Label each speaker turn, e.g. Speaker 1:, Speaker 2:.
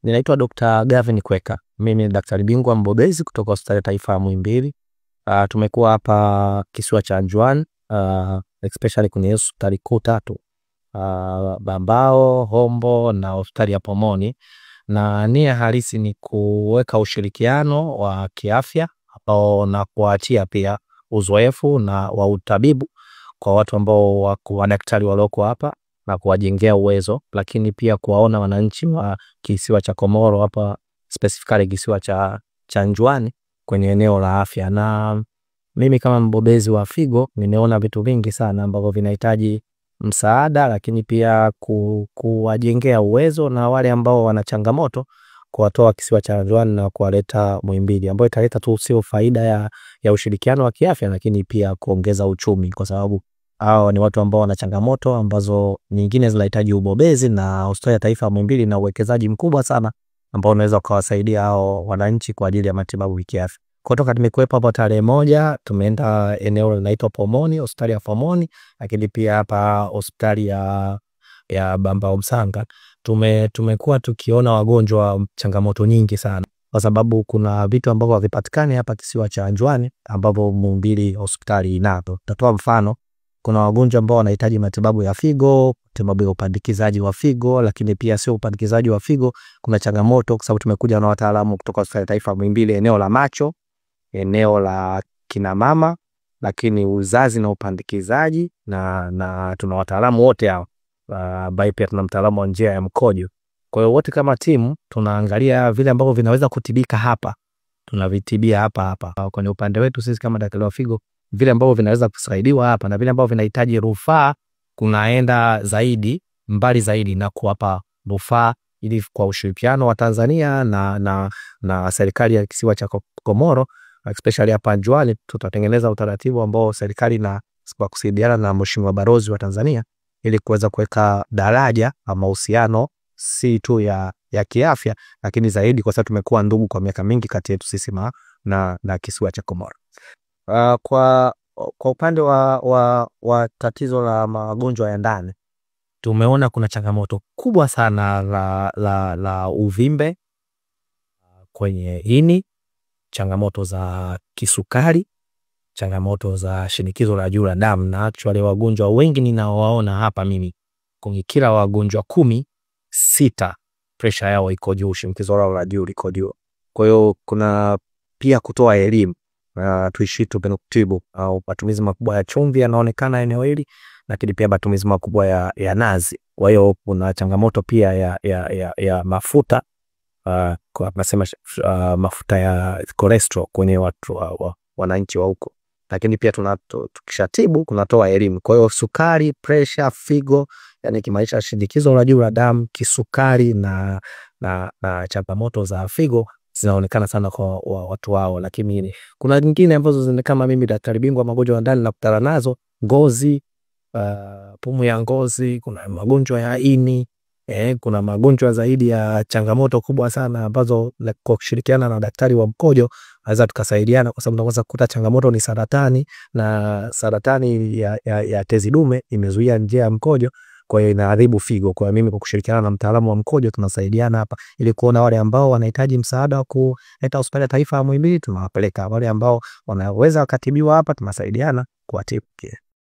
Speaker 1: Ninaitwa Dr. Gavin Kweka. Mimi ni daktari bingwa mbobezi kutoka Hospitali ya Taifa ya Muhimbili. Tumekuwa hapa kisiwa cha Anjuani, especially kwenye hospitali kuu tatu. Bambao, Hombo na hospitali ya Pomoni. Na nia halisi ni kuweka ushirikiano wa kiafya na kuachia pia uzoefu na wa utabibu kwa watu ambao wako daktari walioko hapa na kuwajengea uwezo, lakini pia kuwaona wananchi wa kisiwa cha Komoro hapa, specifically kisiwa cha Anjuani kwenye eneo la afya. Na mimi kama mbobezi wa figo nimeona vitu vingi sana ambavyo vinahitaji msaada, lakini pia kuwajengea uwezo na wale ambao wana changamoto kuwatoa kisiwa cha Anjuani na kuwaleta Muhimbili, ambayo italeta tu sio faida ya ushirikiano wa kiafya, lakini pia kuongeza uchumi, kwa sababu hao ni watu ambao wana changamoto ambazo nyingine zinahitaji ubobezi, na Hospitali ya Taifa ya Muhimbili na uwekezaji mkubwa sana ambao unaweza kuwasaidia hao wananchi kwa ajili ya matibabu ya kiafya. Kutoka nimekuwepo hapa tarehe 1, tumeenda eneo linaloitwa Pomoni, hospitali ya Pomoni, lakini pia hapa hospitali ya Bambao Msanga. Tumekuwa tukiona wagonjwa changamoto nyingi sana, kwa sababu kuna vitu ambavyo havipatikani hapa kisiwa cha Anjuani ambavyo Muhimbili hospitali inazo. Tatoa mfano, kuna wagonjwa ambao wanahitaji matibabu ya figo, matibabu ya upandikizaji wa figo, lakini pia sio upandikizaji wa figo, kuna changamoto kwa sababu tumekuja na wataalamu kutoka Hospitali ya Taifa ya Muhimbili, eneo la macho, eneo la kina mama, lakini uzazi na upandikizaji, na tuna wataalamu wote hao. Pia tuna mtaalamu wa njia ya mkojo. Kwa hiyo wote kama timu tunaangalia vile ambavyo vinaweza kutibika hapa, tunavitibia hapa. Kwenye upande wetu sisi kama daktari wa figo, vile ambavyo vinaweza kusaidiwa hapa na vile ambavyo vinahitaji rufaa, kunaenda mbali zaidi na kuwapa rufaa, ili kwa ushirikiano wa Tanzania na serikali ya kisiwa cha Komoro, especially hapa Anjuani, tutatengeneza utaratibu ambao serikali na kwa kusaidiana na Mheshimiwa Balozi wa Tanzania, ili kuweza kuweka daraja ama uhusiano si tu ya kiafya, lakini zaidi kwa sababu tumekuwa ndugu kwa miaka mingi kati yetu sisi na kisiwa cha Komoro. Kwa upande wa tatizo la magonjwa ya ndani, tumeona kuna changamoto kubwa sana la uvimbe kwenye ini, changamoto za kisukari, changamoto za shinikizo la juu la damu. Na actually wagonjwa wengi ninaowaona hapa mimi, kwenye kila wagonjwa 10, 6 pressure yao iko juu, shinikizo lao la juu liko juu. Kwa hiyo kuna pia kutoa elimu, tuishi kutibu au matumizi makubwa ya chumvi yanaonekana eneo hili, lakini pia matumizi makubwa ya nazi. Kwa hiyo kuna changamoto pia ya mafuta, kwa nasema mafuta ya cholesterol kwenye watu wananchi wa huko. Lakini pia tukishatibu kunatoa elimu. Kwa hiyo sukari, pressure, figo, yani kimaisha shinikizo la juu la damu, kisukari na changamoto za figo zinaonekana sana kwa watu wao. Lakini kuna nyingine ambazo kama mimi daktari bingwa magonjwa ya ndani nakutana nazo, ngozi, pumu ya ngozi, kuna magonjwa ya ini, kuna magonjwa zaidi ya changamoto kubwa sana ambazo kwa kushirikiana na daktari wa mkojo naweza tukasaidiana, kwa sababu tunaweza kukuta changamoto ni saratani, na saratani ya tezi dume imezuia njia ya mkojo, kwa hiyo inaharibu figo. Kwa mimi kwa kushirikiana na mtaalamu wa mkojo tunasaidiana hapa, ili kuona wale ambao wanahitaji msaada wa kuleta Hospitali ya Taifa ya Muhimbili tunawapeleka, wale ambao wanaweza wakatibiwa hapa tunasaidiana kuwatibu.